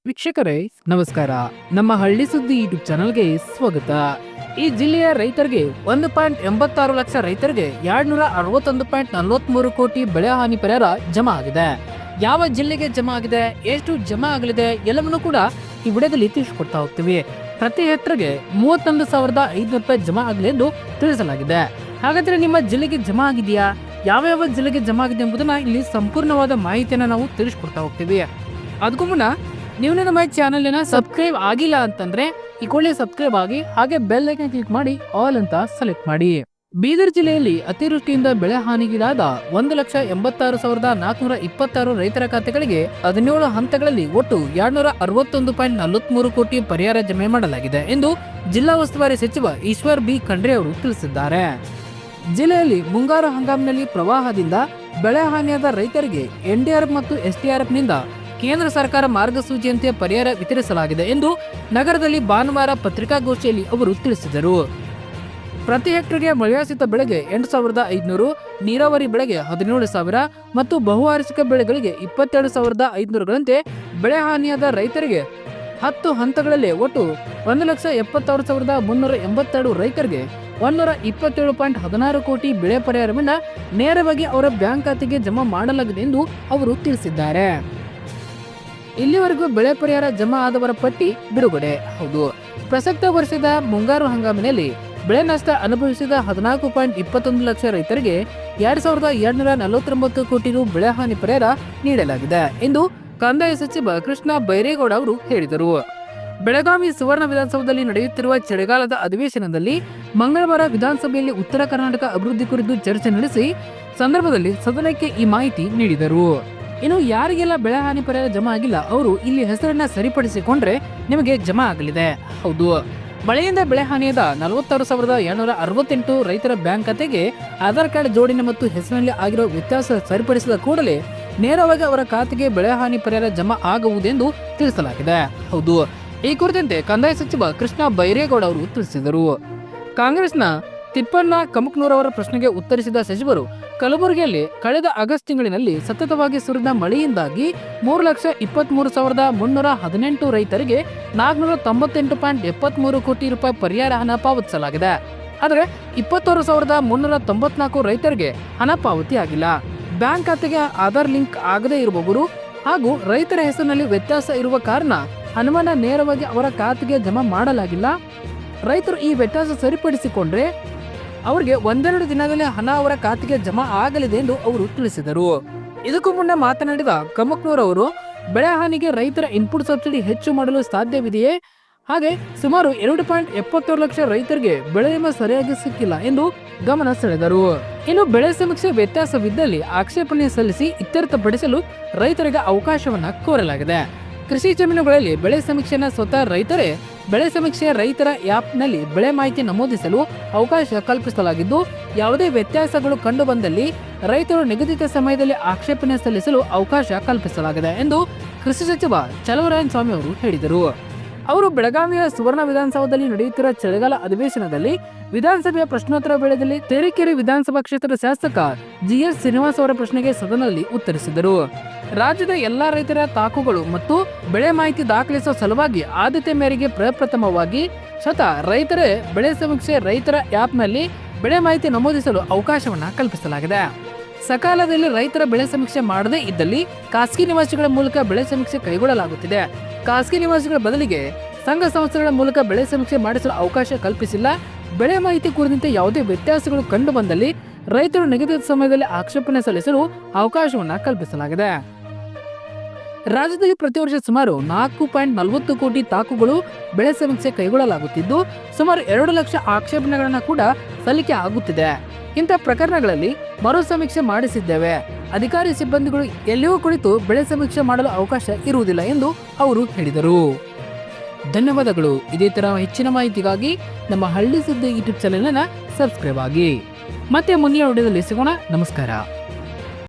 ವೀಕ್ಷಕರೇ ನಮಸ್ಕಾರ. ನಮ್ಮ ಹಳ್ಳಿ ಸುದ್ದಿ ಯೂಟ್ಯೂಬ್ ಚಾನಲ್ಗೆ ಸ್ವಾಗತ. ಈ ಜಿಲ್ಲೆಯ ರೈತರಿಗೆ 1.86 ಲಕ್ಷ ರೈತರಿಗೆ 261.43 ಕೋಟಿ ಬೆಳೆ ಹಾನಿ ಪರಿಹಾರ ಜಮಾ ಆಗಿದೆ. ಯಾವ ಜಿಲ್ಲೆಗೆ ಜಮಾ ಆಗಿದೆ, ಎಷ್ಟು ಜಮಾ ಆಗಲಿದೆ ಎಲ್ಲವನ್ನೂ ಕೂಡ ಈ ವಿಡಿಯೋದಲ್ಲಿ ತಿಳಿಸಿಕೊಡ್ತಾ ಹೋಗ್ತೀವಿ. ಪ್ರತಿ ಹೆಕ್ಟರ್ಗೆ 31,500 ರೂಪಾಯಿ ಜಮಾ ಆಗಲಿ ಎಂದು ತಿಳಿಸಲಾಗಿದೆ. ಹಾಗಾದ್ರೆ ನಿಮ್ಮ ಜಿಲ್ಲೆಗೆ ಜಮಾ ಆಗಿದೆಯಾ, ಯಾವ ಜಿಲ್ಲೆಗೆ ಜಮಾ ಆಗಿದೆ ಎಂಬುದನ್ನ ಇಲ್ಲಿ ಸಂಪೂರ್ಣವಾದ ಮಾಹಿತಿಯನ್ನು ನಾವು ತಿಳಿಸ್ಕೊಡ್ತಾ ಹೋಗ್ತೀವಿ. ಅದಕ್ಕೂ ಮುನ್ನ ನೀವು ನಮ್ಮ ಚಾನಲ್ನ ಸಬ್ಸ್ಕ್ರೈಬ್ ಆಗಿಲ್ಲ ಅಂತಂದ್ರೆ ಈ ಕೂಡಲೇ ಸಬ್ಸ್ಕ್ರೈಬ್ ಆಗಿ, ಹಾಗೆ ಬೆಲ್ ಐಕಾನ್ ಕ್ಲಿಕ್ ಮಾಡಿ ಆಲ್ ಅಂತ ಸೆಲೆಕ್ಟ್ ಮಾಡಿ. ಬೀದರ್ ಜಿಲ್ಲೆಯಲ್ಲಿ ಅತಿವೃಷ್ಟಿಯಿಂದ ಬೆಳೆ ಹಾನಿಗೀಡಾದ 1,86,426 ರೈತರ ಖಾತೆಗಳಿಗೆ 17 ಹಂತಗಳಲ್ಲಿ ಒಟ್ಟು 261.43 ಕೋಟಿ ಪರಿಹಾರ ಜಮೆ ಮಾಡಲಾಗಿದೆ ಎಂದು ಜಿಲ್ಲಾ ಉಸ್ತುವಾರಿ ಸಚಿವ ಈಶ್ವರ್ ಬಿ ಖಂಡ್ರೆ ಅವರು ತಿಳಿಸಿದ್ದಾರೆ. ಜಿಲ್ಲೆಯಲ್ಲಿ ಮುಂಗಾರು ಹಂಗಾಮಿನಲ್ಲಿ ಪ್ರವಾಹದಿಂದ ಬೆಳೆ ಹಾನಿಯಾದ ರೈತರಿಗೆ ಎನ್ಡಿಆರ್ಎಫ್ ಮತ್ತು ಎಸ್ಡಿಆರ್ಎಫ್ ನಿಂದ ಕೇಂದ್ರ ಸರ್ಕಾರ ಮಾರ್ಗಸೂಚಿಯಂತೆ ಪರಿಹಾರ ವಿತರಿಸಲಾಗಿದೆ ಎಂದು ನಗರದಲ್ಲಿ ಭಾನುವಾರ ಪತ್ರಿಕಾಗೋಷ್ಠಿಯಲ್ಲಿ ಅವರು ತಿಳಿಸಿದರು. ಪ್ರತಿ ಹೆಕ್ಟರ್ಗೆ ಮಳೆಯಾಶ್ರಿತ ಬೆಳೆಗೆ 8,500, ನೀರಾವರಿ ಬೆಳೆಗೆ 17,000 ಮತ್ತು ಬಹುವಾರ್ಷಿಕ ಬೆಳೆಗಳಿಗೆ 27,500ಗಳಂತೆ ಬೆಳೆ ಹಾನಿಯಾದ ರೈತರಿಗೆ 10 ಹಂತಗಳಲ್ಲಿ ಒಟ್ಟು 1,76,382 ರೈತರಿಗೆ 127.16 ಕೋಟಿ ಬೆಳೆ ಪರಿಹಾರವನ್ನು ನೇರವಾಗಿ ಅವರ ಬ್ಯಾಂಕ್ ಖಾತೆಗೆ ಜಮಾ ಮಾಡಲಾಗಿದೆ ಎಂದು ಅವರು ತಿಳಿಸಿದ್ದಾರೆ. ಇಲ್ಲಿವರೆಗೂ ಬೆಳೆ ಪರಿಹಾರ ಜಮಾ ಆದವರ ಪಟ್ಟಿ ಬಿಡುಗಡೆ. ಹೌದು, ಪ್ರಸಕ್ತ ವರ್ಷದ ಮುಂಗಾರು ಹಂಗಾಮಿನಲ್ಲಿ ಬೆಳೆ ನಷ್ಟ ಅನುಭವಿಸಿದ 14.21 ಲಕ್ಷ ರೈತರಿಗೆ 2,249 ಕೋಟಿ ರು ಬೆಳೆ ಹಾನಿ ಪರಿಹಾರ ನೀಡಲಾಗಿದೆ ಎಂದು ಕಂದಾಯ ಸಚಿವ ಕೃಷ್ಣ ಬೈರೇಗೌಡ ಅವರು ಹೇಳಿದರು. ಬೆಳಗಾವಿ ಸುವರ್ಣ ವಿಧಾನಸೌಧದಲ್ಲಿ ನಡೆಯುತ್ತಿರುವ ಚಳಿಗಾಲದ ಅಧಿವೇಶನದಲ್ಲಿ ಮಂಗಳವಾರ ವಿಧಾನಸಭೆಯಲ್ಲಿ ಉತ್ತರ ಕರ್ನಾಟಕ ಅಭಿವೃದ್ಧಿ ಕುರಿತು ಚರ್ಚೆ ನಡೆಸಿ ಸಂದರ್ಭದಲ್ಲಿ ಸದನಕ್ಕೆ ಈ ಮಾಹಿತಿ ನೀಡಿದರು. ಇನ್ನು ಯಾರಿಗೆಲ್ಲ ಬೆಳೆ ಹಾನಿ ಪರಿಹಾರ ಜಮಾ ಆಗಿಲ್ಲ ಅವರು ಇಲ್ಲಿ ಹೆಸರನ್ನ ಸರಿಪಡಿಸಿಕೊಂಡ್ರೆ ನಿಮಗೆ ಜಮಾ ಆಗಲಿದೆ. ಹೌದು, ಮಳೆಯಿಂದ ಬೆಳೆ ಹಾನಿಯಾದ 46,768 ರೈತರ ಬ್ಯಾಂಕ್ ಖಾತೆಗೆ ಆಧಾರ್ ಕಾರ್ಡ್ ಜೋಡಣೆ ಮತ್ತು ಹೆಸರಿನಲ್ಲಿ ಆಗಿರೋ ವ್ಯತ್ಯಾಸ ಸರಿಪಡಿಸಿದ ಕೂಡಲೇ ನೇರವಾಗಿ ಅವರ ಖಾತೆಗೆ ಬೆಳೆ ಹಾನಿ ಪರಿಹಾರ ಜಮಾ ಆಗುವುದೆಂದು ತಿಳಿಸಲಾಗಿದೆ. ಹೌದು, ಈ ಕುರಿತಂತೆ ಕಂದಾಯ ಸಚಿವ ಕೃಷ್ಣ ಬೈರೇಗೌಡ ಅವರು ತಿಳಿಸಿದರು. ಕಾಂಗ್ರೆಸ್ನ ತಿಪ್ಪಣ್ಣ ಕಮಕ್ನೂರ್ ಅವರ ಪ್ರಶ್ನೆಗೆ ಉತ್ತರಿಸಿದ ಸಚಿವರು, ಕಲಬುರಗಿಯಲ್ಲಿ ಕಳೆದ ಆಗಸ್ಟ್ ತಿಂಗಳಿನಲ್ಲಿ ಸತತವಾಗಿ ಸುರಿದ ಮಳೆಯಿಂದಾಗಿ 3,23,318 ರೈತರಿಗೆ 498.73 ಕೋಟಿ ರೂಪಾಯಿ ಪರಿಹಾರ ಹಣ ಪಾವತಿಸಲಾಗಿದೆ. ಆದರೆ 21,394 ರೈತರಿಗೆ ಹಣ ಪಾವತಿ ಆಗಿಲ್ಲ. ಬ್ಯಾಂಕ್ ಖಾತೆಗೆ ಆಧಾರ್ ಲಿಂಕ್ ಆಗದೇ ಇರುವವರು ಹಾಗೂ ರೈತರ ಹೆಸರಿನಲ್ಲಿ ವ್ಯತ್ಯಾಸ ಇರುವ ಕಾರಣ ಹಣವನ್ನು ನೇರವಾಗಿ ಅವರ ಖಾತೆಗೆ ಜಮಾ ಮಾಡಲಾಗಿಲ್ಲ. ರೈತರು ಈ ವ್ಯತ್ಯಾಸ ಸರಿಪಡಿಸಿಕೊಂಡ್ರೆ ಅವರಿಗೆ ಒಂದೆರಡು ದಿನದಲ್ಲಿ ಹಣ ಅವರ ಖಾತೆಗೆ ಜಮಾ ಆಗಲಿದೆ ಎಂದು ಅವರು ತಿಳಿಸಿದರು. ಇದಕ್ಕೂ ಮುನ್ನ ಮಾತನಾಡಿದ ಕಮಕ್ನೂರ್ ಅವರು, ಬೆಳೆ ಹಾನಿಗೆ ರೈತರ ಇನ್ಪುಟ್ ಸಬ್ಸಿಡಿ ಹೆಚ್ಚು ಮಾಡಲು ಸಾಧ್ಯವಿದೆಯೇ? ಹಾಗೆ ಸುಮಾರು 2.76 ಲಕ್ಷ ರೈತರಿಗೆ ಬೆಳೆ ವಿಮೆ ಸರಿಯಾಗಿ ಸಿಕ್ಕಿಲ್ಲ ಎಂದು ಗಮನ ಸೆಳೆದರು. ಇನ್ನು ಬೆಳೆ ಸಮೀಕ್ಷೆ ವ್ಯತ್ಯಾಸವಿದ್ದಲ್ಲಿ ಆಕ್ಷೇಪಣೆ ಸಲ್ಲಿಸಿ ಇತ್ಯರ್ಥಪಡಿಸಲು ರೈತರಿಗೆ ಅವಕಾಶವನ್ನ ಕೋರಲಾಗಿದೆ. ಕೃಷಿ ಜಮೀನುಗಳಲ್ಲಿ ಬೆಳೆ ಸಮೀಕ್ಷೆಯನ್ನು ಸ್ವತಃ ರೈತರೇ ಬೆಳೆ ಸಮೀಕ್ಷೆ ರೈತರ ಆ್ಯಪ್ನಲ್ಲಿ ಬೆಳೆ ಮಾಹಿತಿ ನಮೂದಿಸಲು ಅವಕಾಶ ಕಲ್ಪಿಸಲಾಗಿದ್ದು, ಯಾವುದೇ ವ್ಯತ್ಯಾಸಗಳು ಕಂಡು ಬಂದಲ್ಲಿ ರೈತರು ನಿಗದಿತ ಸಮಯದಲ್ಲಿ ಆಕ್ಷೇಪಣೆ ಸಲ್ಲಿಸಲು ಅವಕಾಶ ಕಲ್ಪಿಸಲಾಗಿದೆ ಎಂದು ಕೃಷಿ ಸಚಿವ ಚಲುವರಾಯನ್ ಸ್ವಾಮಿ ಅವರು ಹೇಳಿದರು. ಅವರು ಬೆಳಗಾವಿಯ ಸುವರ್ಣ ವಿಧಾನಸೌಧದಲ್ಲಿ ನಡೆಯುತ್ತಿರುವ ಚಳಿಗಾಲ ಅಧಿವೇಶನದಲ್ಲಿ ವಿಧಾನಸಭೆಯ ಪ್ರಶ್ನೋತ್ತರ ವೇಳೆಯಲ್ಲಿ ತರೀಕೆರೆ ವಿಧಾನಸಭಾ ಕ್ಷೇತ್ರದ ಶಾಸಕ ಜಿಎಸ್ ಶ್ರೀನಿವಾಸ್ ಅವರ ಪ್ರಶ್ನೆಗೆ ಸದನದಲ್ಲಿ ಉತ್ತರಿಸಿದರು. ರಾಜ್ಯದ ಎಲ್ಲಾ ರೈತರ ತಾಕುಗಳು ಮತ್ತು ಬೆಳೆ ಮಾಹಿತಿ ದಾಖಲಿಸುವ ಸಲುವಾಗಿ ಆದ್ಯತೆ ಮೇರೆಗೆ ಪ್ರಪ್ರಥಮವಾಗಿ ಸ್ವತಃ ರೈತರೇ ಬೆಳೆ ಸಮೀಕ್ಷೆ ರೈತರ ಆ್ಯಪ್ನಲ್ಲಿ ಬೆಳೆ ಮಾಹಿತಿ ನಮೂದಿಸಲು ಅವಕಾಶವನ್ನ ಕಲ್ಪಿಸಲಾಗಿದೆ. ಸಕಾಲದಲ್ಲಿ ರೈತರ ಬೆಳೆ ಸಮೀಕ್ಷೆ ಮಾಡದೇ ಇದ್ದಲ್ಲಿ ಖಾಸಗಿ ನಿವಾಸಿಗಳ ಮೂಲಕ ಬೆಳೆ ಸಮೀಕ್ಷೆ ಕೈಗೊಳ್ಳಲಾಗುತ್ತಿದೆ. ಖಾಸಗಿ ನಿವಾಸಿಗಳ ಬದಲಿಗೆ ಸಂಘ ಸಂಸ್ಥೆಗಳ ಮೂಲಕ ಬೆಳೆ ಸಮೀಕ್ಷೆ ಮಾಡಿಸಲು ಅವಕಾಶ ಕಲ್ಪಿಸಿಲ್ಲ. ಬೆಳೆ ಮಾಹಿತಿ ಕುರಿತಂತೆ ಯಾವುದೇ ವ್ಯತ್ಯಾಸಗಳು ಕಂಡು ಬಂದಲ್ಲಿ ರೈತರು ನಿಗದಿತ ಸಮಯದಲ್ಲಿ ಆಕ್ಷೇಪಣೆ ಸಲ್ಲಿಸಲು ಅವಕಾಶವನ್ನ ಕಲ್ಪಿಸಲಾಗಿದೆ. ರಾಜ್ಯದಲ್ಲಿ ಪ್ರತಿ ವರ್ಷ ಸುಮಾರು 4.40 ಕೋಟಿ ತಾಕುಗಳು ಬೆಳೆ ಸಮೀಕ್ಷೆ ಕೈಗೊಳ್ಳಲಾಗುತ್ತಿದ್ದು, ಸುಮಾರು 2 ಲಕ್ಷ ಆಕ್ಷೇಪಣೆಗಳನ್ನು ಕೂಡ ಸಲ್ಲಿಕೆ ಆಗುತ್ತಿದೆ. ಇಂಥ ಪ್ರಕರಣಗಳಲ್ಲಿ ಮರು ಸಮೀಕ್ಷೆ ಮಾಡಿಸಿದ್ದೇವೆ. ಅಧಿಕಾರಿ ಸಿಬ್ಬಂದಿಗಳು ಎಲ್ಲಿಯೂ ಕುಳಿತು ಬೆಳೆ ಸಮೀಕ್ಷೆ ಮಾಡಲು ಅವಕಾಶ ಇರುವುದಿಲ್ಲ ಎಂದು ಅವರು ಹೇಳಿದರು. ಧನ್ಯವಾದಗಳು. ಇದೇ ತರ ಹೆಚ್ಚಿನ ಮಾಹಿತಿಗಾಗಿ ನಮ್ಮ ಹಳ್ಳಿ ಸುದ್ದಿ ಯೂಟ್ಯೂಬ್ ಚಾನೆಲ್ ಅನ್ನು ಸಬ್ಸ್ಕ್ರೈಬ್ ಆಗಿ. ಮತ್ತೆ ಮುಂದಿನ ವಿಡಿಯೋದಲ್ಲಿ ಸಿಗೋಣ. ನಮಸ್ಕಾರ.